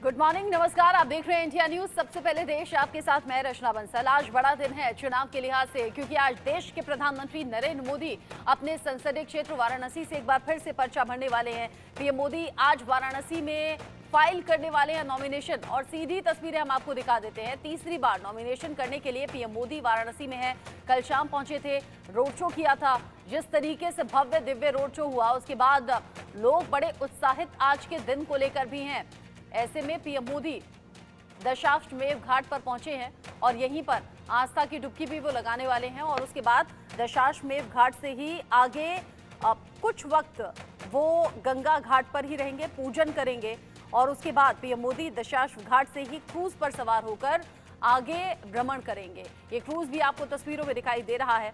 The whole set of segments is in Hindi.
गुड मॉर्निंग, नमस्कार। आप देख रहे हैं इंडिया न्यूज। सबसे पहले देश, आपके साथ मैं रचना बंसल। आज बड़ा दिन है चुनाव के लिहाज से, क्योंकि आज देश के प्रधानमंत्री नरेंद्र मोदी अपने संसदीय क्षेत्र वाराणसी से एक बार फिर से पर्चा भरने वाले हैं। पीएम मोदी आज वाराणसी में फाइल करने वाले हैं नॉमिनेशन, और सीधी तस्वीरें हम आपको दिखा देते हैं। तीसरी बार नॉमिनेशन करने के लिए पीएम मोदी वाराणसी में है। कल शाम पहुंचे थे, रोड शो किया था। जिस तरीके से भव्य दिव्य रोड शो हुआ, उसके बाद लोग बड़े उत्साहित आज के दिन को लेकर भी हैं। ऐसे में पीएम मोदी दशाश्वमेध घाट पर पहुंचे हैं और यहीं पर आस्था की डुबकी भी वो लगाने वाले हैं, और उसके बाद दशाश्वमेध घाट से ही आगे कुछ वक्त वो गंगा घाट पर ही रहेंगे, पूजन करेंगे, और उसके बाद पीएम मोदी दशाश्व घाट से ही क्रूज पर सवार होकर आगे भ्रमण करेंगे। ये क्रूज भी आपको तस्वीरों में दिखाई दे रहा है।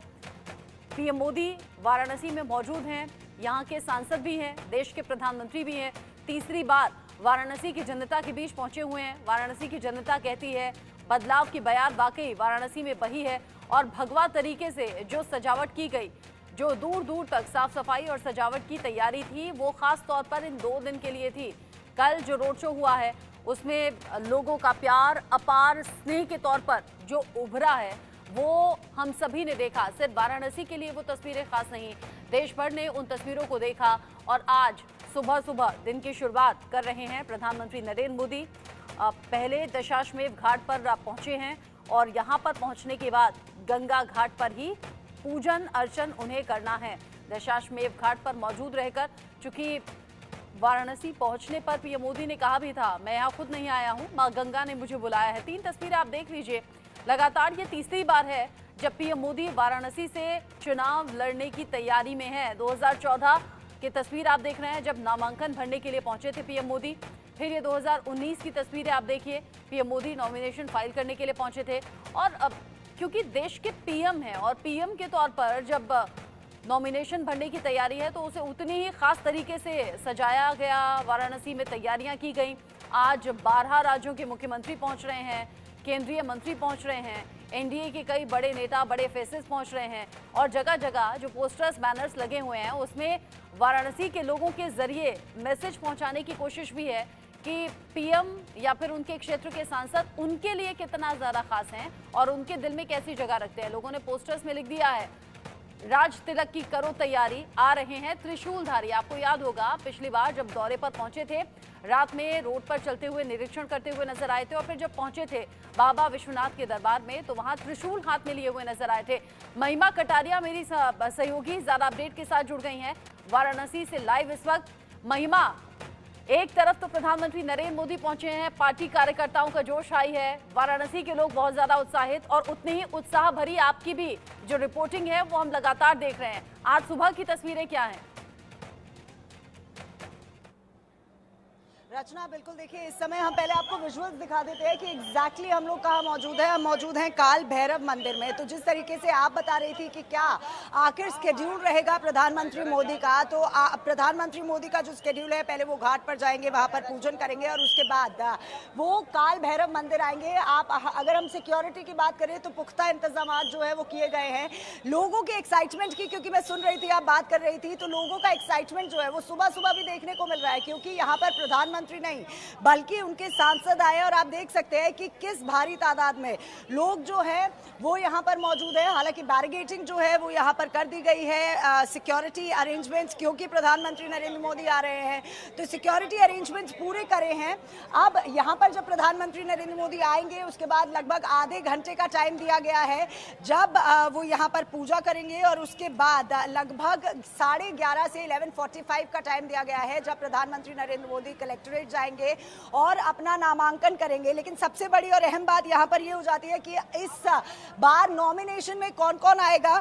पीएम मोदी वाराणसी में मौजूद हैं, यहाँ के सांसद भी हैं, देश के प्रधानमंत्री भी हैं। तीसरी बार वाराणसी की जनता के बीच पहुंचे हुए हैं। वाराणसी की जनता कहती है बदलाव की बयार वाकई वाराणसी में बही है, और भगवा तरीके से जो सजावट की गई, जो दूर दूर तक साफ सफाई और सजावट की तैयारी थी, वो खास तौर पर इन 2 दिन के लिए थी। कल जो रोड शो हुआ है उसमें लोगों का प्यार, अपार स्नेह के तौर पर जो उभरा है, वो हम सभी ने देखा। सिर्फ वाराणसी के लिए वो तस्वीरें खास नहीं, देश भर ने उन तस्वीरों को देखा। और आज सुबह सुबह दिन की शुरुआत कर रहे हैं प्रधानमंत्री नरेंद्र मोदी। पहले दशाश्वमेध घाट पर पहुंचे हैं, और यहां पर पहुंचने के बाद गंगा घाट पर ही पूजन अर्चन उन्हें करना है। दशाश्वमेध घाट पर मौजूद रहकर, चूंकि वाराणसी पहुंचने पर पीएम मोदी ने कहा भी था, मैं यहाँ खुद नहीं आया हूँ, माँ गंगा ने मुझे बुलाया है। 3 तस्वीरें आप देख लीजिए। लगातार ये तीसरी बार है जब पीएम मोदी वाराणसी से चुनाव लड़ने की तैयारी में है। 2014 की तस्वीर आप देख रहे हैं, जब नामांकन भरने के लिए पहुंचे थे पीएम मोदी। फिर ये 2019 की तस्वीरें आप देखिए, पीएम मोदी नॉमिनेशन फाइल करने के लिए पहुंचे थे। और अब क्योंकि देश के पीएम हैं, और पीएम के तौर पर जब नॉमिनेशन भरने की तैयारी है तो उसे उतनी ही खास तरीके से सजाया गया। वाराणसी में तैयारियां की गई। आज 12 राज्यों के मुख्यमंत्री पहुंच रहे हैं, केंद्रीय मंत्री पहुंच रहे हैं, एनडीए के कई बड़े नेता, बड़े फेसेस पहुंच रहे हैं, और जगह जगह जो पोस्टर्स, बैनर्स लगे हुए हैं उसमें वाराणसी के लोगों के जरिए मैसेज पहुंचाने की कोशिश भी है कि पीएम या फिर उनके क्षेत्र के सांसद उनके लिए कितना ज़्यादा खास हैं और उनके दिल में कैसी जगह रखते हैं। लोगों ने पोस्टर्स में लिख दिया है, राज तिलक की करो तैयारी, आ रहे हैं त्रिशूलधारी। आपको याद होगा पिछली बार जब दौरे पर पहुंचे थे, रात में रोड पर चलते हुए निरीक्षण करते हुए नजर आए थे, और फिर जब पहुंचे थे बाबा विश्वनाथ के दरबार में तो वहां त्रिशूल हाथ में लिए हुए नजर आए थे। महिमा कटारिया मेरी सहयोगी ज्यादा अपडेट के साथ जुड़ गई हैं वाराणसी से लाइव इस वक्त। महिमा, एक तरफ तो प्रधानमंत्री नरेंद्र मोदी पहुंचे हैं, पार्टी कार्यकर्ताओं का जोश हाई है, वाराणसी के लोग बहुत ज्यादा उत्साहित, और उतनी ही उत्साह भरी आपकी भी जो रिपोर्टिंग है वो हम लगातार देख रहे हैं। आज सुबह की तस्वीरें क्या हैं? रचना, बिल्कुल देखिए, इस समय हम पहले आपको विजुअल्स दिखा देते हैं कि एग्जैक्टली हम लोग कहाँ मौजूद हैं। हम मौजूद हैं काल भैरव मंदिर में। तो जिस तरीके से आप बता रही थी कि क्या आखिर स्केड्यूल रहेगा प्रधानमंत्री मोदी का, तो प्रधानमंत्री मोदी का जो स्केड्यूल है, पहले वो घाट पर जाएंगे, वहाँ पर पूजन करेंगे, और उसके बाद वो काल भैरव मंदिर आएंगे। आप अगर हम सिक्योरिटी की बात करें तो पुख्ता इंतजाम जो है वो किए गए हैं लोगों के एक्साइटमेंट की, क्योंकि मैं सुन रही थी, आप बात कर रही थी, तो लोगों का एक्साइटमेंट जो है वो सुबह सुबह भी देखने को मिल रहा है, क्योंकि यहाँ पर प्रधानमंत्री नहीं बल्कि उनके सांसद आए, और आप देख सकते हैं कि किस भारी तादाद में लोग जो है वो यहाँ पर मौजूद है। हालांकि बैरिगेटिंग जो है वो यहाँ पर कर दी गई है, सिक्योरिटी अरेंजमेंट्स, क्योंकि प्रधानमंत्री नरेंद्र मोदी आ रहे हैं तो सिक्योरिटी अरेंजमेंट्स पूरे करे हैं। अब यहाँ पर जब प्रधानमंत्री नरेंद्र मोदी आएंगे उसके बाद लगभग आधे घंटे का टाइम दिया गया है, जब वो यहाँ पर पूजा करेंगे, और उसके बाद लगभग 11:30 से 11:45 का टाइम दिया गया है, जब प्रधानमंत्री नरेंद्र मोदी कलेक्टरेट जाएंगे और अपना नामांकन करेंगे। लेकिन सबसे बड़ी और अहम बात यहाँ पर ये हो जाती है कि इस बार नॉमिनेशन में कौन कौन आएगा।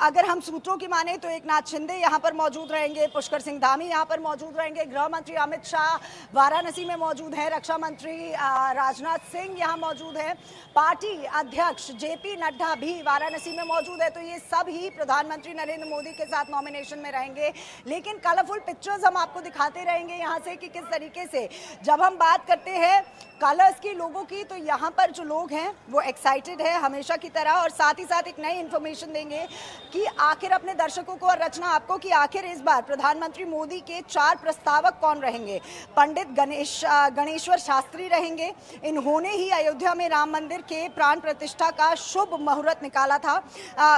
अगर हम सूत्रों की माने तो एकनाथ शिंदे यहाँ पर मौजूद रहेंगे, पुष्कर सिंह धामी यहाँ पर मौजूद रहेंगे, गृह मंत्री अमित शाह वाराणसी में मौजूद हैं, रक्षा मंत्री राजनाथ सिंह यहाँ मौजूद हैं, पार्टी अध्यक्ष जेपी नड्डा भी वाराणसी में मौजूद है। तो ये सब ही प्रधानमंत्री नरेंद्र मोदी के साथ नॉमिनेशन में रहेंगे। लेकिन कलरफुल पिक्चर्स हम आपको दिखाते रहेंगे यहाँ से कि किस तरीके से, जब हम बात करते हैं कलर्स की, लोगों की, तो यहाँ पर जो लोग हैं वो एक्साइटेड है हमेशा की तरह, और साथ ही साथ एक नई इन्फॉर्मेशन देंगे कि आखिर अपने दर्शकों को और रचना आपको कि आखिर इस बार प्रधानमंत्री मोदी के 4 प्रस्तावक कौन रहेंगे। पंडित गणेश्वर शास्त्री रहेंगे। इन्होंने ही अयोध्या में राम मंदिर के प्राण प्रतिष्ठा का शुभ मुहूर्त निकाला था।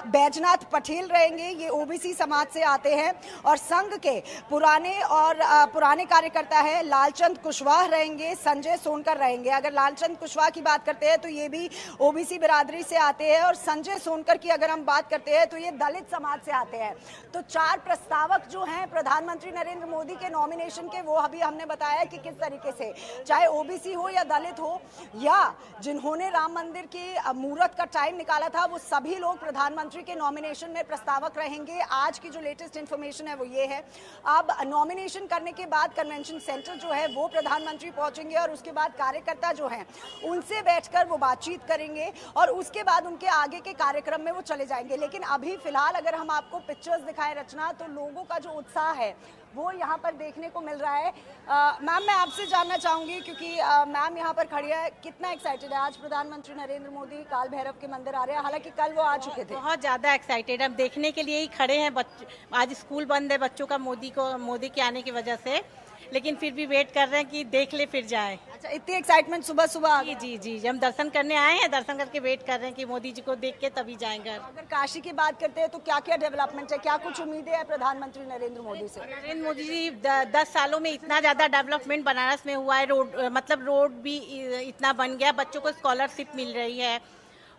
बैजनाथ पटेल रहेंगे, ये ओबीसी समाज से आते हैं और संघ के पुराने कार्यकर्ता है। लालचंद कुशवाहा रहेंगे, संजय सोनकर रहेंगे। अगर लालचंद कुशवाहा की बात करते हैं तो ये भी ओबीसी बिरादरी से आते हैं, और संजय सोनकर की अगर हम बात करते हैं तो ये दलित समाज से आते हैं। तो 4 प्रस्तावक जो हैं प्रधानमंत्री नरेंद्र मोदी के नॉमिनेशन के, वो अभी हमने बताया कि किस तरीके से, चाहे ओबीसी हो या दलित हो या जिन्होंने राम मंदिर के मुहूर्त का टाइम निकाला था, वो सभी लोग प्रधानमंत्री के नॉमिनेशन में प्रस्तावक रहेंगे। आज की जो लेटेस्ट इंफॉर्मेशन है वो ये है। अब नॉमिनेशन करने के बाद कन्वेंशन सेंटर जो है वो प्रधानमंत्री पहुंचेंगे और उसके बाद कार्यकर्ता जो हैं उनसे बैठकर वो बातचीत करेंगे और उसके बाद उनके आगे के कार्यक्रम में वो चले जाएंगे। लेकिन अभी फिलहाल अगर हम आपको पिक्चर्स दिखाएं रचना, तो लोगों का जो उत्साह है वो यहाँ पर देखने को मिल रहा है। मैम, मैं आपसे जानना चाहूंगी, क्योंकि मैम यहाँ पर खड़ी है, कितना एक्साइटेड है आज प्रधानमंत्री नरेंद्र मोदी काल भैरव के मंदिर आ रहे हैं? हालांकि कल वो आ चुके थे। बहुत ज़्यादा एक्साइटेड, हम देखने के लिए ही खड़े हैं। आज स्कूल बंद है बच्चों का मोदी के आने की वजह से, लेकिन फिर भी वेट कर रहे हैं कि देख ले फिर जाए। अच्छा, इतनी एक्साइटमेंट सुबह सुबह? जी, हम दर्शन करने आए हैं, दर्शन करके वेट कर रहे हैं कि मोदी जी को देख के तभी जाएंगे। अगर काशी की बात करते हैं तो क्या क्या डेवलपमेंट है, क्या कुछ उम्मीदें हैं प्रधानमंत्री नरेंद्र मोदी से? नरेंद्र मोदी जी 10 सालों में इतना ज़्यादा डेवलपमेंट बनारस में हुआ है। रोड भी इतना बन गया, बच्चों को स्कॉलरशिप मिल रही है,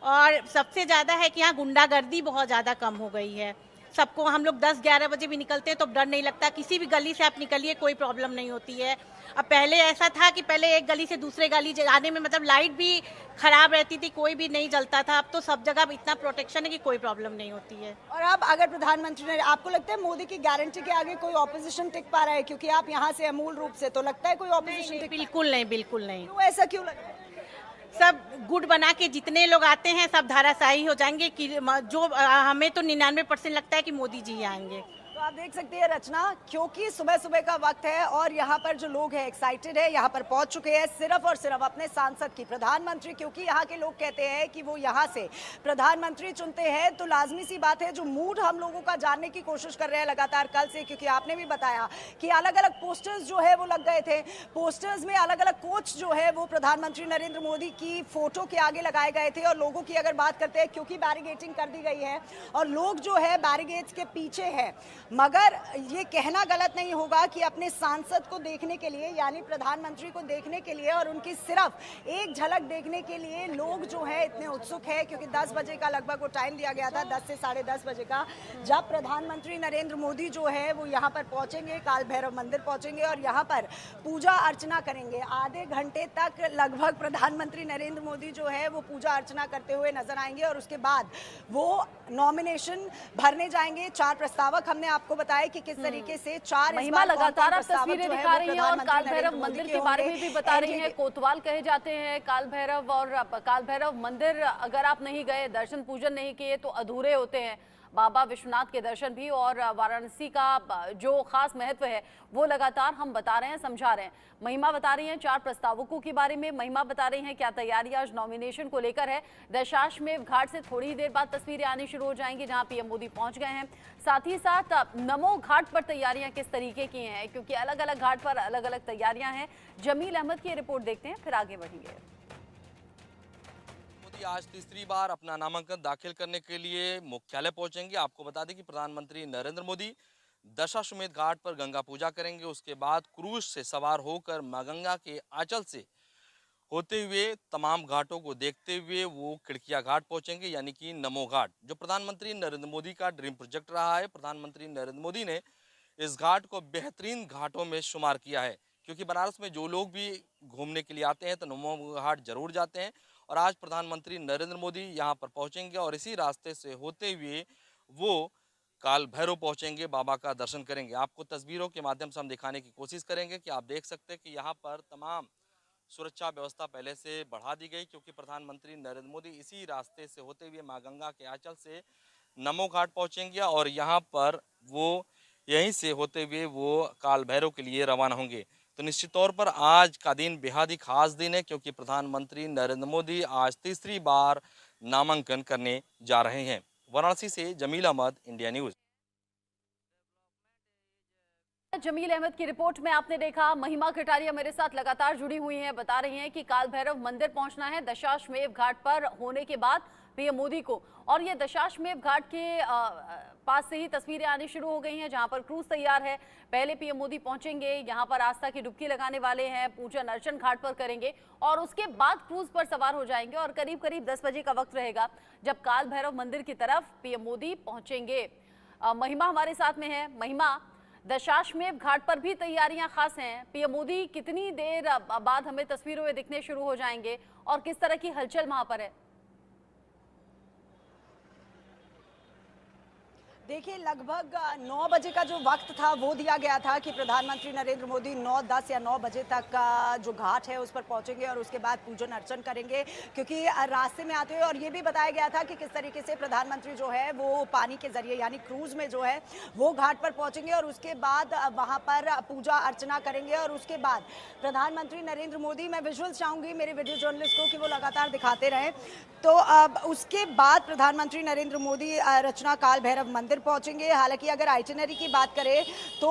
और सबसे ज़्यादा है कि यहाँ गुंडागर्दी बहुत ज़्यादा कम हो गई है। सबको, हम लोग 10-11 बजे भी निकलते हैं तो डर नहीं लगता, किसी भी गली से आप निकलिए कोई प्रॉब्लम नहीं होती है। अब पहले ऐसा था कि पहले एक गली से दूसरे गली जाने में मतलब लाइट भी खराब रहती थी, कोई भी नहीं जलता था। अब तो सब जगह इतना प्रोटेक्शन है कि कोई प्रॉब्लम नहीं होती है। और अब अगर प्रधानमंत्री ने, आपको लगता है मोदी की गारंटी के आगे कोई ऑपोजिशन टिक पा रहा है? क्योंकि आप यहाँ से मूल रूप से, तो लगता है कोई ऑपोजिशन? बिल्कुल नहीं। क्यों, ऐसा क्यों लगता है? सब गुड बना के जितने लोग आते हैं सब धाराशाही हो जाएंगे कि जो हमें तो 99% लगता है कि मोदी जी आएंगे। तो आप देख सकते हैं रचना, क्योंकि सुबह सुबह का वक्त है और यहाँ पर जो लोग हैं एक्साइटेड है, यहाँ पर पहुंच चुके हैं सिर्फ और सिर्फ अपने सांसद की, प्रधानमंत्री, क्योंकि यहाँ के लोग कहते हैं कि वो यहाँ से प्रधानमंत्री चुनते हैं। तो लाजमी सी बात है, जो मूड हम लोगों का जानने की कोशिश कर रहे हैं लगातार कल से, क्योंकि आपने भी बताया कि अलग अलग पोस्टर्स जो है वो लग गए थे। पोस्टर्स में अलग अलग कोच जो है वो प्रधानमंत्री नरेंद्र मोदी की फोटो के आगे लगाए गए थे। और लोगों की अगर बात करते हैं, क्योंकि बैरिगेटिंग कर दी गई है और लोग जो है बैरिगेट्स के पीछे है, मगर ये कहना गलत नहीं होगा कि अपने सांसद को देखने के लिए, यानी प्रधानमंत्री को देखने के लिए और उनकी सिर्फ एक झलक देखने के लिए लोग जो है इतने उत्सुक है। क्योंकि 10 बजे का लगभग वो टाइम दिया गया था, 10 से 10:30 बजे का, जब प्रधानमंत्री नरेंद्र मोदी जो है वो यहाँ पर पहुंचेंगे, काल भैरव मंदिर पहुंचेंगे और यहाँ पर पूजा अर्चना करेंगे। आधे घंटे तक लगभग प्रधानमंत्री नरेंद्र मोदी जो है वो पूजा अर्चना करते हुए नजर आएंगे और उसके बाद वो नॉमिनेशन भरने जाएंगे। 4 प्रस्तावक हमने आपको बताया कि किस तरीके से 4 महिमा लगातार आप तस्वीरें दिखा रही हैं और काल भैरव मंदिर के बारे में भी बता रही हैं। कोतवाल कहे जाते हैं काल भैरव, और काल भैरव मंदिर अगर आप नहीं गए, दर्शन पूजन नहीं किए तो अधूरे होते हैं। बाबा विश्वनाथ के दर्शन भी और वाराणसी का जो खास महत्व है वो लगातार हम बता रहे हैं, समझा रहे हैं। महिमा बता रही हैं 4 प्रस्तावकों के बारे में, महिमा बता रही हैं क्या तैयारी आज नॉमिनेशन को लेकर है। दशाश्वमेध घाट से थोड़ी ही देर बाद तस्वीरें आनी शुरू हो जाएंगी जहां पीएम मोदी पहुंच गए हैं। साथ ही साथ नमो घाट पर तैयारियां किस तरीके की हैं, क्योंकि अलग अलग घाट पर अलग अलग तैयारियां हैं। जमील अहमद की रिपोर्ट देखते हैं, फिर आगे बढ़ेंगे। आज तीसरी बार अपना नामांकन दाखिल करने के लिए मुख्यालय पहुंचेंगे। आपको बता दें कि प्रधानमंत्री नरेंद्र मोदी दशाश्वमेध घाट पर गंगा पूजा करेंगे, उसके बाद क्रूज से सवार होकर मां गंगा के आंचल से होते हुए तमाम घाटों को देखते हुए वो खिड़किया घाट पहुंचेंगे, यानी कि नमो घाट, जो प्रधानमंत्री नरेंद्र मोदी का ड्रीम प्रोजेक्ट रहा है। प्रधानमंत्री नरेंद्र मोदी ने इस घाट को बेहतरीन घाटों में शुमार किया है, क्योंकि बनारस में जो लोग भी घूमने के लिए आते हैं तो नमो घाट जरूर जाते हैं। और आज प्रधानमंत्री नरेंद्र मोदी यहाँ पर पहुँचेंगे और इसी रास्ते से होते हुए वो काल भैरव पहुँचेंगे, बाबा का दर्शन करेंगे। आपको तस्वीरों के माध्यम से हम दिखाने की कोशिश करेंगे कि आप देख सकते हैं कि यहाँ पर तमाम सुरक्षा व्यवस्था पहले से बढ़ा दी गई, क्योंकि प्रधानमंत्री नरेंद्र मोदी इसी रास्ते से होते हुए माँ गंगा के आंचल से नमो घाट पहुँचेंगे और यहाँ पर वो यहीं से होते हुए वो काल भैरव के लिए रवाना होंगे। तो निश्चित तौर पर आज का दिन बेहद ही खास दिन है, क्योंकि प्रधानमंत्री नरेंद्र मोदी आज तीसरी बार नामांकन करने जा रहे हैं। वाराणसी से जमील अहमद, इंडिया न्यूज। जमील अहमद की रिपोर्ट में आपने देखा, महिमा कटारिया मेरे साथ लगातार जुड़ी हुई हैं, बता रही हैं कि काल भैरव मंदिर पहुंचना है दशाश्वमेध घाट पर होने के बाद पीएम मोदी को। और ये दशाश्वमेध घाट के पास से ही तस्वीरें आनी शुरू हो गई हैं, जहां पर क्रूज तैयार है। पहले पीएम मोदी पहुंचेंगे, यहां पर आस्था की डुबकी लगाने वाले हैं, पूजन अर्चन घाट पर करेंगे और उसके बाद क्रूज पर सवार हो जाएंगे। और करीब करीब 10 बजे का वक्त रहेगा जब काल भैरव मंदिर की तरफ पीएम मोदी पहुंचेंगे। महिमा हमारे साथ में है। महिमा, दशाश्वमेध घाट पर भी तैयारियां खास हैं। पीएम मोदी कितनी देर बाद हमें तस्वीरों में दिखने शुरू हो जाएंगे और किस तरह की हलचल वहां पर है? देखिए, लगभग 9 बजे का जो वक्त था वो दिया गया था कि प्रधानमंत्री नरेंद्र मोदी 9, 10 या 9 बजे तक का जो घाट है उस पर पहुंचेंगे और उसके बाद पूजन अर्चन करेंगे, क्योंकि रास्ते में आते हुए और ये भी बताया गया था कि किस तरीके से प्रधानमंत्री जो है वो पानी के जरिए यानी क्रूज में जो है वो घाट पर पहुंचेंगे और उसके बाद वहां पर पूजा अर्चना करेंगे। और उसके बाद प्रधानमंत्री नरेंद्र मोदी, मैं विजुअल्स चाहूंगी मेरे वीडियो जर्नलिस्ट को कि वो लगातार दिखाते रहें, तो उसके बाद प्रधानमंत्री नरेंद्र मोदी रचना काल भैरव मंदिर पहुंचेंगे। हालांकि अगर आइटिनरी की बात करें तो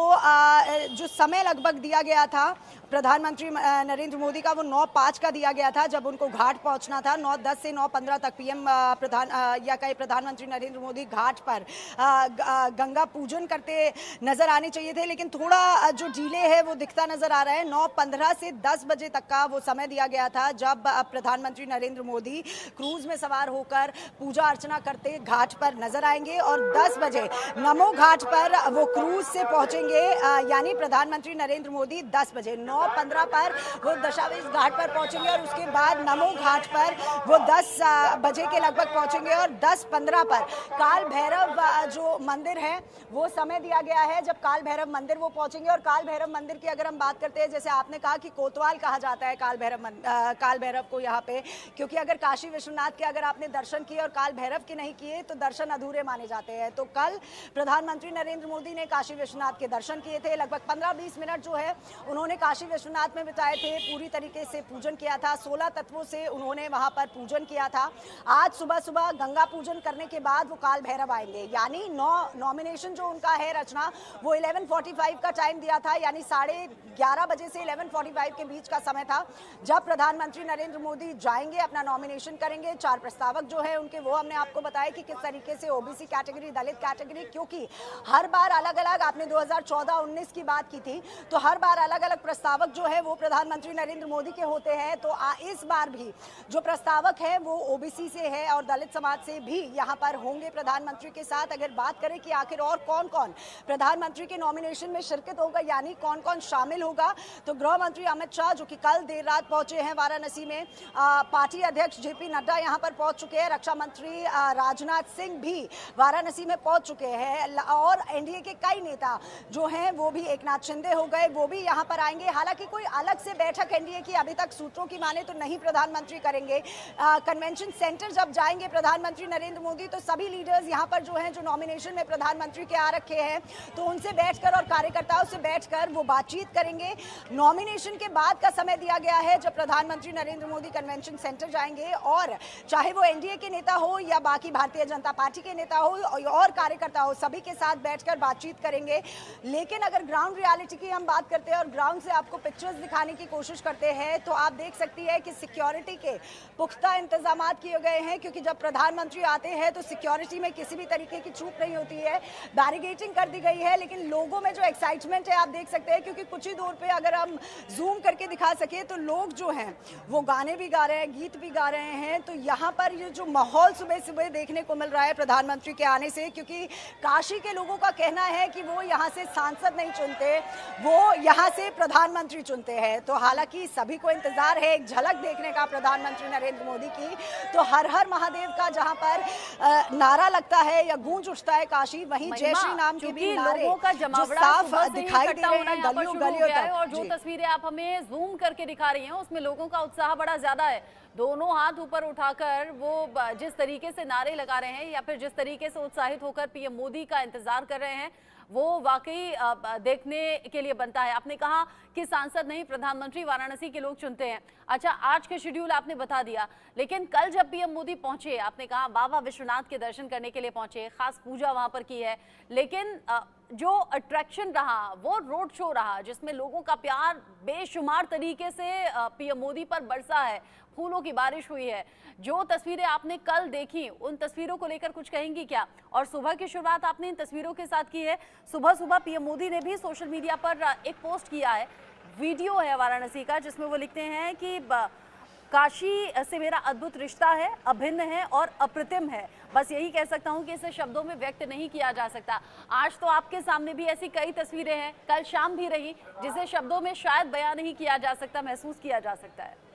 जो समय लगभग दिया गया था प्रधानमंत्री नरेंद्र मोदी का, वो 9:05 का दिया गया था जब उनको घाट पहुंचना था। 9:10 से 9:15 तक पीएम प्रधानमंत्री नरेंद्र मोदी घाट पर गंगा पूजन करते नजर आने चाहिए थे, लेकिन थोड़ा जो डिले है वो दिखता नजर आ रहा है। 9:15 से 10 बजे तक का वो समय दिया गया था जब प्रधानमंत्री नरेंद्र मोदी क्रूज में सवार होकर पूजा अर्चना करते घाट पर नजर आएंगे और 10 बजे नमो घाट पर वो क्रूज से पहुंचेंगे। यानी प्रधानमंत्री नरेंद्र मोदी 10 बजे 9:15 पर वो दशाश्वमेध घाट पर पहुंचेंगे और उसके बाद नमो घाट पर वो 10 बजे के लगभग पहुंचेंगे और 10:15 पर काल भैरव जो मंदिर है वो समय दिया गया है जब काल भैरव मंदिर वो पहुंचेंगे। और काल भैरव मंदिर की अगर हम बात करते हैं, जैसे आपने कहा कि कोतवाल कहा जाता है काल भैरव को यहाँ पे, क्योंकि अगर काशी विश्वनाथ के अगर आपने दर्शन किए और काल भैरव के नहीं किए तो दर्शन अधूरे माने जाते हैं। तो कल प्रधानमंत्री नरेंद्र मोदी ने काशी विश्वनाथ के दर्शन किए थे। लगभग 15-20 मिनट जो है उन्होंने काशी विश्वनाथ में बिताए थे, पूरी तरीके से पूजन किया था। 16 तत्वों से उन्होंने वहां पर पूजन किया था। आज सुबह सुबह गंगा पूजन करने के बाद वो काल भैरव आएंगे। यानी नॉमिनेशन जो उनका है रचना, वो 11:45 का टाइम दिया था, यानी 11:30 बजे से 11:45 के बीच का समय था जब प्रधानमंत्री नरेंद्र मोदी जाएंगे, अपना नॉमिनेशन करेंगे। 4 प्रस्तावक जो है उनके, वो हमने आपको बताया कि किस तरीके से ओबीसी कैटेगरी, दलित कैटेगरी, क्योंकि हर बार अलग अलग, आपने 2014-19 की बात की थी, तो हर बार अलग अलग प्रस्तावक जो है वो प्रधानमंत्री नरेंद्र मोदी के होते हैं। तो इस बार भी जो प्रस्तावक है वो ओबीसी से है और दलित समाज से भी यहाँ पर होंगे प्रधानमंत्री के साथ। अगर बात करें कि आखिर और कौन कौन प्रधानमंत्री के नॉमिनेशन में शिरकत होगा, यानी कौन कौन शामिल होगा, तो गृह मंत्री अमित शाह जो कि कल देर रात पहुंचे हैं वाराणसी में, पार्टी अध्यक्ष जेपी नड्डा यहाँ पर पहुंच चुके हैं, रक्षा मंत्री राजनाथ सिंह भी वाराणसी में पहुंच चुके हैं और एनडीए के कई नेता जो हैं वो भी, एकनाथ शिंदे हो गए, वो भी यहाँ पर आएंगे। हालांकि कोई अलग से बैठक एनडीए की अभी तक सूत्रों की माने तो नहीं प्रधानमंत्री करेंगे। कन्वेंशन सेंटर जब जाएंगे प्रधानमंत्री नरेंद्र मोदी तो सभी लीडर्स यहाँ पर जो हैं, जो नॉमिनेशन में प्रधानमंत्री के आ रखे हैं, तो उनसे बैठकर और कार्यकर्ताओं से बैठकर वो बातचीत करेंगे। नॉमिनेशन के बाद का समय दिया गया है जब प्रधानमंत्री नरेंद्र मोदी कन्वेंशन सेंटर जाएंगे और चाहे वो एनडीए के नेता हो या बाकी भारतीय जनता पार्टी के नेता हो और कार्यकर्ता हो, सभी के साथ बैठकर बातचीत करेंगे। लेकिन अगर ग्राउंड रियलिटी की हम बात करते हैं और ग्राउंड से आपको पिक्चर्स दिखाने की कोशिश करते हैं तो आप देख सकती है कि सिक्योरिटी के पुख्ता इंतजाम किए गए हैं, क्योंकि जब प्रधानमंत्री आते हैं तो सिक्योरिटी में किसी भी तरीके की चूक नहीं होती है। बैरिकेडिंग कर दी गई है, लेकिन लोगों में जो एक्साइटमेंट है आप देख सकते हैं, क्योंकि कुछ ही दूर पे अगर हम जूम करके दिखा सके तो लोग जो हैं वो गाने भी गा रहे हैं, गीत भी गा रहे हैं। तो यहाँ पर ये जो माहौल सुबह सुबह देखने को मिल रहा है प्रधानमंत्री के आने से, क्योंकि काशी के लोगों का कहना है कि वो यहाँ से सांसद नहीं चुनते, वो यहाँ से प्रधानमंत्री चुनते हैं। तो हालांकि सभी को इंतजार है एक झलक देखने का प्रधानमंत्री नरेंद्र मोदी की। तो हर हर महादेव का जहाँ पर नारा लगता है या गूंज उठता है काशी, वहीं जय श्री नाम के भी नारे लोगों का जो जमावड़ा साफ दिखाई दे रहे हैं गलियों गलियों तक। और जो तस्वीरें आप हमें जूम करके दिखा रही हैं उसमें लोगों का उत्साह बड़ा ज्यादा है। दोनों हाथ ऊपर उठाकर वो जिस तरीके से नारे लगा रहे हैं या फिर जिस तरीके से उत्साहित होकर पीएम मोदी का इंतजार कर रहे हैं, वो वाकई देखने के लिए बनता है। आपने कहा कि सांसद नहीं प्रधानमंत्री वाराणसी के लोग चुनते हैं। अच्छा, आज के शेड्यूल आपने बता दिया, लेकिन कल जब पीएम मोदी पहुंचे, आपने कहा बाबा विश्वनाथ के दर्शन करने के लिए पहुंचे, खास पूजा वहां पर की है, लेकिन जो अट्रैक्शन रहा वो रोड शो रहा, जिसमें लोगों का प्यार बेशुमार तरीके से पीएम मोदी पर बरसा है, फूलों की बारिश हुई है। जो तस्वीरें आपने कल देखी, उन तस्वीरों को लेकर कुछ कहेंगी क्या? और सुबह की शुरुआत आपने इन तस्वीरों के साथ की है। सुबह सुबह पीएम मोदी ने भी सोशल मीडिया पर एक पोस्ट किया है, वीडियो है वाराणसी का, जिसमें वो लिखते हैं कि काशी से मेरा अद्भुत रिश्ता है, अभिन्न है और अप्रतिम है। बस यही कह सकता हूं कि इसे शब्दों में व्यक्त नहीं किया जा सकता। आज तो आपके सामने भी ऐसी कई तस्वीरें हैं, कल शाम भी रही, जिसे शब्दों में शायद बयां नहीं किया जा सकता, महसूस किया जा सकता है।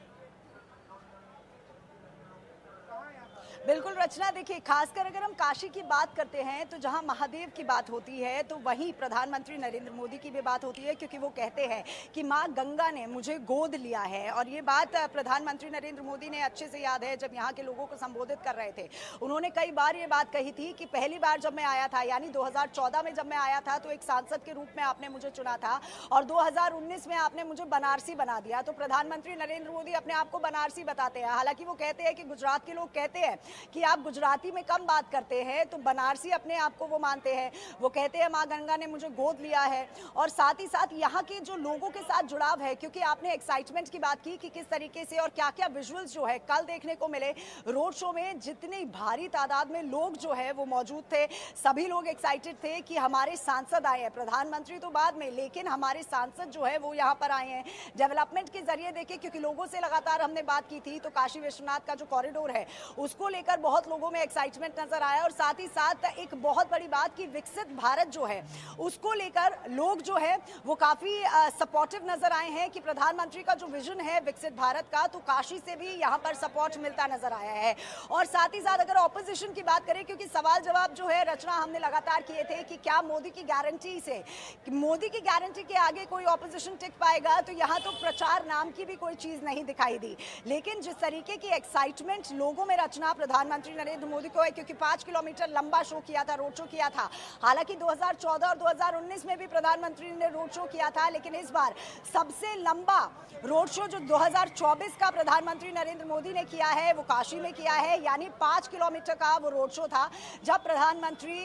बिल्कुल रचना, देखिए खासकर अगर हम काशी की बात करते हैं तो जहां महादेव की बात होती है तो वहीं प्रधानमंत्री नरेंद्र मोदी की भी बात होती है, क्योंकि वो कहते हैं कि मां गंगा ने मुझे गोद लिया है। और ये बात प्रधानमंत्री नरेंद्र मोदी ने अच्छे से याद है, जब यहाँ के लोगों को संबोधित कर रहे थे उन्होंने कई बार ये बात कही थी कि पहली बार जब मैं आया था, यानी 2014 में जब मैं आया था, तो एक सांसद के रूप में आपने मुझे चुना था और 2019 में आपने मुझे बनारसी बना दिया। तो प्रधानमंत्री नरेंद्र मोदी अपने आप को बनारसी बताते हैं। हालांकि वो कहते हैं कि गुजरात के लोग कहते हैं कि आप गुजराती में कम बात करते हैं, तो बनारसी अपने आप को वो मानते हैं। वो कहते हैं मां गंगा ने मुझे गोद लिया है। और साथ ही साथ यहाँ के जो लोगों के साथ जुड़ाव है, क्योंकि आपने एक्साइटमेंट की बात की कि किस तरीके से और क्या क्या विजुअल्स जो है कल देखने को मिले रोड शो में। जितनी भारी तादाद में लोग जो है वो मौजूद थे, सभी लोग एक्साइटेड थे कि हमारे सांसद आए हैं, प्रधानमंत्री तो बाद में, लेकिन हमारे सांसद जो है वो यहाँ पर आए हैं। डेवलपमेंट के जरिए देखे, क्योंकि लोगों से लगातार हमने बात की थी, तो काशी विश्वनाथ का जो कॉरिडोर है उसको लेकर बहुत लोगों में एक्साइटमेंट नजर आया। और साथ ही साथ एक बहुत बड़ी बात कि विकसित भारत जो है उसको लेकर लोग जो है वो काफी सपोर्टिव नजर आए हैं कि प्रधानमंत्री का जो विजन है विकसित भारत का, तो काशी से भी यहाँ पर सपोर्ट मिलता नजर आया है। और साथ ही साथ अगर ऑपोजिशन की बात करें, क्योंकि सवाल जवाब जो है रचना हमने लगातार किए थे कि क्या मोदी की गारंटी से, मोदी की गारंटी के आगे कोई ऑपोजिशन टिक पाएगा, तो यहाँ तो प्रचार नाम की भी कोई चीज नहीं दिखाई दी। लेकिन जिस तरीके की एक्साइटमेंट लोगों में रचना प्रधानमंत्री नरेंद्र मोदी को है, क्योंकि 5 किलोमीटर लंबा शो किया था, रोड शो किया था। हालांकि 2014 और 2019 में भी प्रधानमंत्री ने रोड शो किया था, लेकिन इस बार सबसे लंबा रोड शो जो 2024 का प्रधानमंत्री नरेंद्र मोदी ने किया है वो काशी में किया है, यानी 5 किलोमीटर का वो रोड शो था। जब प्रधानमंत्री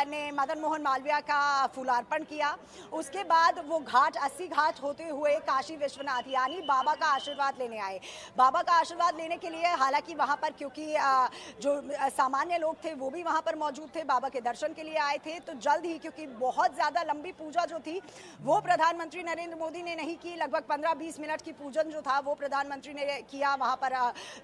ने मदन मोहन मालवीय का फूलार्पण किया, उसके बाद वो घाट 80 घाट होते हुए काशी विश्वनाथ यानी बाबा का आशीर्वाद लेने आए। बाबा का आशीर्वाद लेने के लिए हालांकि वहां पर क्योंकि जो सामान्य लोग थे वो भी वहां पर मौजूद थे, बाबा के दर्शन के लिए आए थे, तो जल्द ही, क्योंकि बहुत ज्यादा लंबी पूजा जो थी वो प्रधानमंत्री नरेंद्र मोदी ने नहीं की, लगभग 15-20 मिनट की पूजन जो था वो प्रधानमंत्री ने किया, वहां पर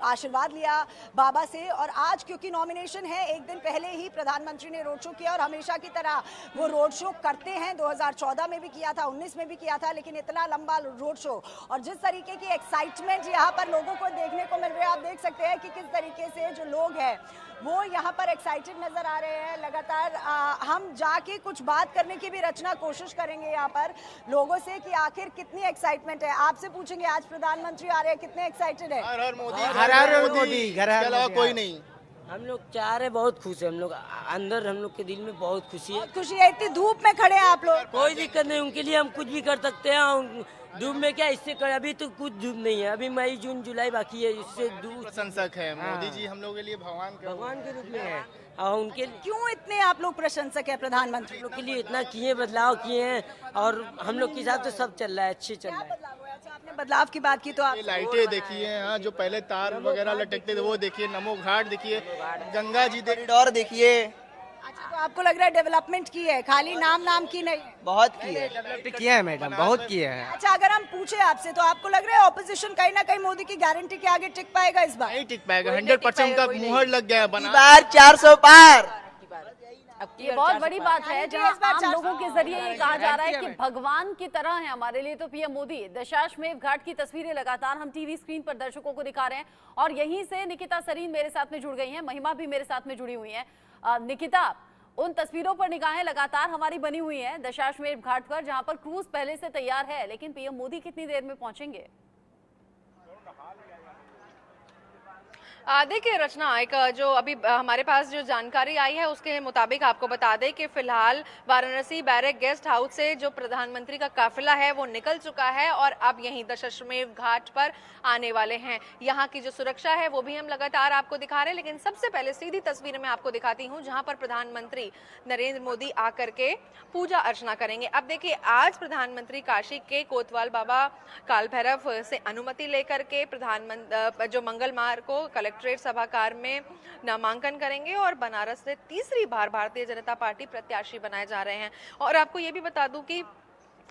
आशीर्वाद लिया बाबा से। और आज क्योंकि नॉमिनेशन है, एक दिन पहले ही प्रधानमंत्री ने रोड शो किया और हमेशा की तरह वो रोड शो करते हैं, 2014 में भी किया था, 19 में भी किया था, लेकिन इतना लंबा रोड शो और जिस तरीके की एक्साइटमेंट यहाँ पर लोगों को देखने को मिल रही है, आप देख सकते हैं कि किस तरीके से जो लोग हैं वो यहाँ पर एक्साइटेड नजर आ रहे हैं। लगातार हम जाके कुछ बात करने की भी रचना कोशिश करेंगे यहाँ पर लोगों से कि आखिर कितनी एक्साइटमेंट है। आपसे पूछेंगे आज प्रधानमंत्री आ रहे हैं, कितने एक्साइटेड है? हर हर मोदी, हर हर मोदी, घर इसके अलावा कोई नहीं। हम लोग चाह रहे, बहुत खुश है हम लोग, अंदर हम लोग के दिल में बहुत खुशी है। बहुत खुशी है, इतनी धूप में खड़े हैं आप लोग। कोई दिक्कत नहीं, उनके लिए हम कुछ भी कर सकते हैं। धूप में क्या, इससे कर, अभी तो कुछ धूप नहीं है, अभी मई जून जुलाई बाकी है, इससे दूर प्रशंसक है मोदी जी, हम लोग के लिए भगवान के रूप में है। और उनके क्यों इतने आप लोग प्रशंसक है प्रधानमंत्री लोग के लिए इतना किए, बदलाव किए हैं और हम लोग के हिसाब से सब चल रहा है, अच्छे चल रहा है। अच्छा, आपने बदलाव की बात की तो आप लाइटें देखिए, हाँ जो पहले तार वगैरह लटकते थे वो देखिए, नमो घाट देखिए, गंगा जी कॉरिडोर देखिए। अच्छा, तो आपको लग रहा है डेवलपमेंट की है, खाली नाम की नहीं? बहुत की है, किया है मैडम, बहुत किया है। अच्छा, अगर हम पूछे आपसे तो आपको लग रहा है ऑपोजिशन कहीं ना कहीं मोदी की गारंटी के आगे टिक पाएगा इस बार? नहीं टिक पाएगा, 100% का मुहर लग गया है बना। बार 400 पार। ये बहुत बड़ी बात है, जहां आम लोगों के जरिए ये कहा जा रहा है कि भगवान की तरह है हमारे लिए तो पीएम मोदी। दशाश्वमेध घाट की तस्वीरें लगातार हम टीवी स्क्रीन पर दर्शकों को दिखा रहे हैं और यहीं से निकिता सरीन मेरे साथ में जुड़ गई हैं, महिमा भी मेरे साथ में जुड़ी हुई है। निकिता, उन तस्वीरों पर निगाहें लगातार हमारी बनी हुई हैं दशाश्वमेध घाट पर, जहां पर क्रूज पहले से तैयार है, लेकिन पीएम मोदी कितनी देर में पहुंचेंगे? देखिए रचना, एक जो अभी हमारे पास जो जानकारी आई है उसके मुताबिक आपको बता दें कि फिलहाल वाराणसी बैरक गेस्ट हाउस से जो प्रधानमंत्री का काफिला है वो निकल चुका है और अब यहीं दशाश्वमेध घाट पर आने वाले हैं। यहाँ की जो सुरक्षा है वो भी हम लगातार आपको दिखा रहे हैं, लेकिन सबसे पहले सीधी तस्वीर में आपको दिखाती हूँ जहाँ पर प्रधानमंत्री नरेंद्र मोदी आकर के पूजा अर्चना करेंगे। अब देखिए, आज प्रधानमंत्री काशी के कोतवाल बाबा काल भैरव से अनुमति लेकर के प्रधानमंत्री जो मंगल मार्ग को कलेक्ट्रेट सभागार में नामांकन करेंगे और बनारस से तीसरी बार भारतीय जनता पार्टी प्रत्याशी बनाए जा रहे हैं। और आपको ये भी बता दूं कि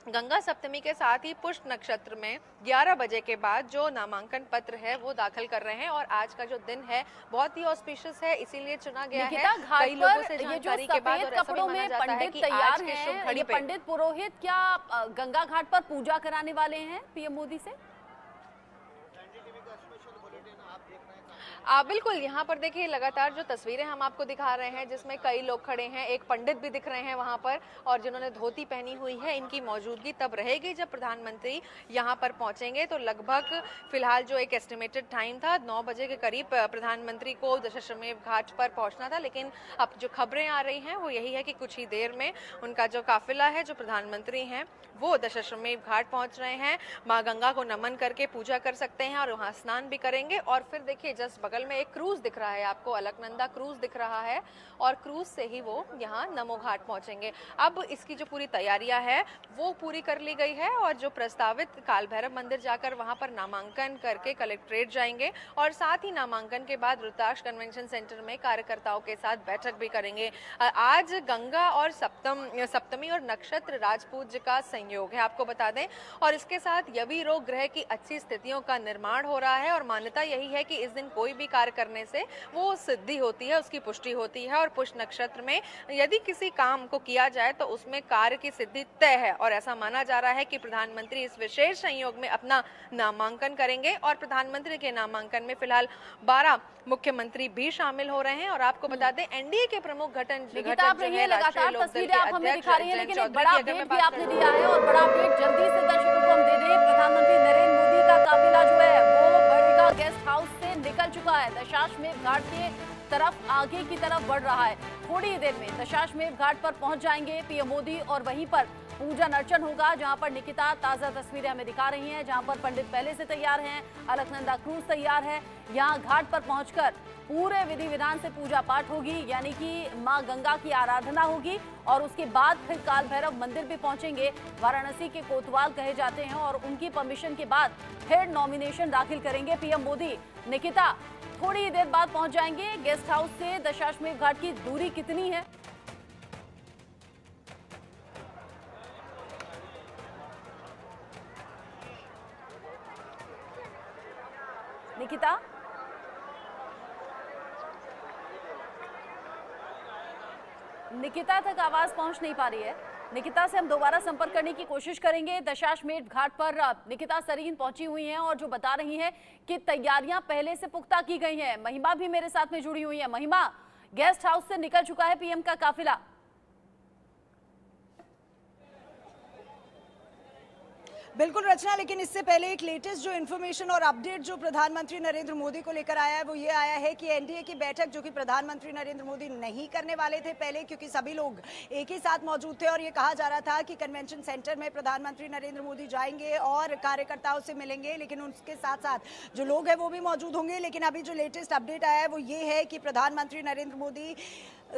गंगा सप्तमी के साथ ही पुष्ट नक्षत्र में 11 बजे के बाद जो नामांकन पत्र है वो दाखिल कर रहे हैं और आज का जो दिन है बहुत ही ऑस्पिशियस है, इसीलिए चुना गया है। कई लोगों से जानकारी के बाद और ऐसा भी माना जाता है कि आज के शुभ घड़ी पे पंडित पुरोहित क्या गंगा घाट पर पूजा कराने वाले हैं पीएम मोदी से? बिल्कुल, यहाँ पर देखिए लगातार जो तस्वीरें हम आपको दिखा रहे हैं जिसमें कई लोग खड़े हैं, एक पंडित भी दिख रहे हैं वहाँ पर और जिन्होंने धोती पहनी हुई है, इनकी मौजूदगी तब रहेगी जब प्रधानमंत्री यहाँ पर पहुँचेंगे। तो लगभग फिलहाल जो एक एस्टिमेटेड टाइम था 9 बजे के करीब प्रधानमंत्री को दशाश्वमेध घाट पर पहुँचना था, लेकिन अब जो खबरें आ रही हैं वो यही है कि कुछ ही देर में उनका जो काफिला है, जो प्रधानमंत्री हैं वो दशाश्वमेध घाट पहुँच रहे हैं। माँ गंगा को नमन करके पूजा कर सकते हैं और वहाँ स्नान भी करेंगे। और फिर देखिए जस्ट बगल में एक क्रूज दिख रहा है आपको, अलकनंदा क्रूज दिख रहा है और क्रूज से ही वो यहाँ नमो घाट पहुंचेंगे। अब इसकी जो पूरी तैयारियां है वो पूरी कर ली गई है और जो प्रस्तावित काल भैरव मंदिर जाकर वहां पर नामांकन करके कलेक्ट्रेट जाएंगे और साथ ही नामांकन के बाद रुद्राक्ष कन्वेंशन सेंटर में कार्यकर्ताओं के साथ बैठक भी करेंगे। आज गंगा और सप्तमी और नक्षत्र राजपूज्य का संयोग है आपको बता दें, और इसके साथ यवि रोग ग्रह की अच्छी स्थितियों का निर्माण हो रहा है और मान्यता यही है कि इस दिन कोई भी कार्य करने से वो सिद्धि होती है, उसकी पुष्टि होती है। और पुष्ट नक्षत्र में यदि किसी काम को किया जाए तो उसमें कार्य की सिद्धि तय है और ऐसा माना जा रहा है कि प्रधानमंत्री इस विशेष संयोग में अपना नामांकन करेंगे। और प्रधानमंत्री के नामांकन में फिलहाल 12 मुख्यमंत्री भी शामिल हो रहे हैं। और आपको बता दें एनडीए के प्रमुख घटक लगातार तस्वीरें आप हमें दिखा रही हैं, लेकिन एक बड़ा अपडेट भी आपने दिया है और बड़ा अपडेट जल्दी से दर्शकों को हम दे दें। प्रधानमंत्री नरेंद्र मोदी का काफिला जो है वो बड़का गेस्ट हाउस से निकल चुका है, दशाश्वमेध घाट के तरफ आगे की तरफ बढ़ रहा है। थोड़ी देर में दशाश्वमेध घाट पर पहुंच जाएंगे पीएम मोदी और वहीं पर पूजन अर्चन होगा, जहां पर निकिता ताजा तस्वीरें हमें दिखा रही हैं, जहां पर पंडित पहले से तैयार हैं, अलकनंदा क्रूज तैयार है। यहां घाट पर पहुंचकर पूरे विधि विधान से पूजा पाठ होगी, यानी कि मां गंगा की आराधना होगी और उसके बाद फिर काल भैरव मंदिर भी पहुंचेंगे। वाराणसी के कोतवाल कहे जाते हैं और उनकी परमिशन के बाद फिर नॉमिनेशन दाखिल करेंगे पीएम मोदी। निकिता थोड़ी ही देर बाद पहुंच जाएंगे। गेस्ट हाउस से दशाश्वमेध घाट की दूरी कितनी है? निकिता, निकिता तक आवाज पहुंच नहीं पा रही है। निकिता से हम दोबारा संपर्क करने की कोशिश करेंगे। दशाश्वमेध घाट पर निकिता सरीन पहुंची हुई हैं और जो बता रही हैं कि तैयारियां पहले से पुख्ता की गई हैं। महिमा भी मेरे साथ में जुड़ी हुई है। महिमा, गेस्ट हाउस से निकल चुका है पीएम का काफिला। बिल्कुल रचना, लेकिन इससे पहले एक लेटेस्ट जो इन्फॉर्मेशन और अपडेट जो प्रधानमंत्री नरेंद्र मोदी को लेकर आया है वो ये आया है कि एनडीए की बैठक जो कि प्रधानमंत्री नरेंद्र मोदी नहीं करने वाले थे पहले, क्योंकि सभी लोग एक ही साथ मौजूद थे और ये कहा जा रहा था कि कन्वेंशन सेंटर में प्रधानमंत्री नरेंद्र मोदी जाएंगे और कार्यकर्ताओं से मिलेंगे, लेकिन उसके साथ साथ जो लोग हैं वो भी मौजूद होंगे। लेकिन अभी जो लेटेस्ट अपडेट आया है वो ये है कि प्रधानमंत्री नरेंद्र मोदी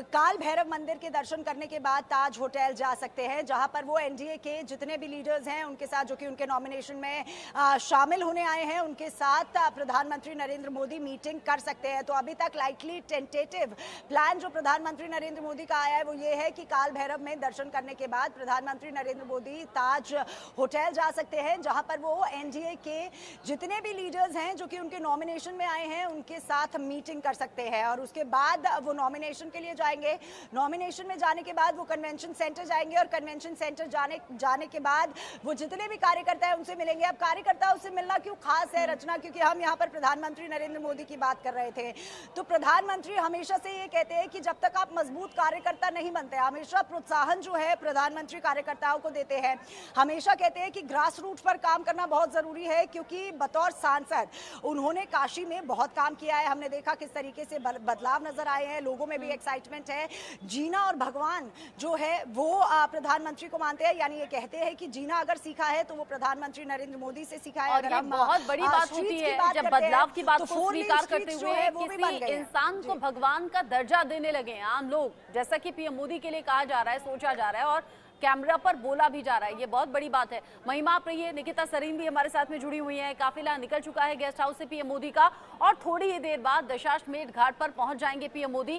काल भैरव मंदिर के दर्शन करने के बाद ताज होटल जा सकते हैं, जहां पर वो एनडीए के जितने भी लीडर्स हैं उनके साथ, जो कि उनके नॉमिनेशन में शामिल होने आए हैं, उनके साथ प्रधानमंत्री नरेंद्र मोदी मीटिंग कर सकते हैं। तो अभी तक लाइकली टेंटेटिव प्लान जो प्रधानमंत्री नरेंद्र मोदी का आया है वो ये है कि काल भैरव में दर्शन करने के बाद प्रधानमंत्री नरेंद्र मोदी ताज होटल जा सकते हैं, जहां पर वो एनडीए के जितने भी लीडर्स हैं जो कि उनके नॉमिनेशन में आए हैं उनके साथ मीटिंग कर सकते हैं। और उसके बाद वो नॉमिनेशन के लिए जाएंगे। नॉमिनेशन में जाने के बाद वो कन्वेंशन सेंटर जाएंगे और कन्वेंशन सेंटर जाने के बाद वो जितने भी कार्यकर्ता है उनसे मिलेंगे। अब कार्यकर्ता उससे मिलना क्यों खास है रचना, क्योंकि हम यहाँ पर प्रधानमंत्री नरेंद्र मोदी की बात कर रहे थे। तो प्रधानमंत्री हमेशा से ये कहते हैं कि जब तक आप मजबूत कार्यकर्ता नहीं बनते, हमेशा प्रोत्साहन जो है प्रधानमंत्री कार्यकर्ताओं को देते हैं। हमेशा कहते हैं कि ग्रास रूट पर काम करना बहुत जरूरी है, क्योंकि बतौर सांसद उन्होंने काशी में बहुत काम किया है। हमने देखा किस तरीके से बदलाव नजर आए हैं, लोगों में भी एक्साइटमेंट है। जीना और भगवान जो है वो प्रधानमंत्री को मानते हैं, यानी ये कहते हैं कि जीना अगर सीखा है तो वो प्रधानमंत्री नरेंद्र मोदी से सीखा है। और अगर ये हम बहुत बड़ी बात होती है जब बदलाव की बात को स्वीकार करते हुए किसी इंसान को भगवान का दर्जा देने लगे आम लोग, जैसा कि पीएम मोदी के लिए कहा जा रहा है, सोचा जा रहा है और कैमरा पर बोला भी जा रहा है। ये बहुत बड़ी बात है। महिमा आप रही है, निकिता सरीन भी हमारे साथ में जुड़ी हुई है। काफिला निकल चुका है गेस्ट हाउस से पीएम मोदी का और थोड़ी ही देर बाद दशाश्वमेध घाट पर पहुंच जाएंगे पीएम मोदी।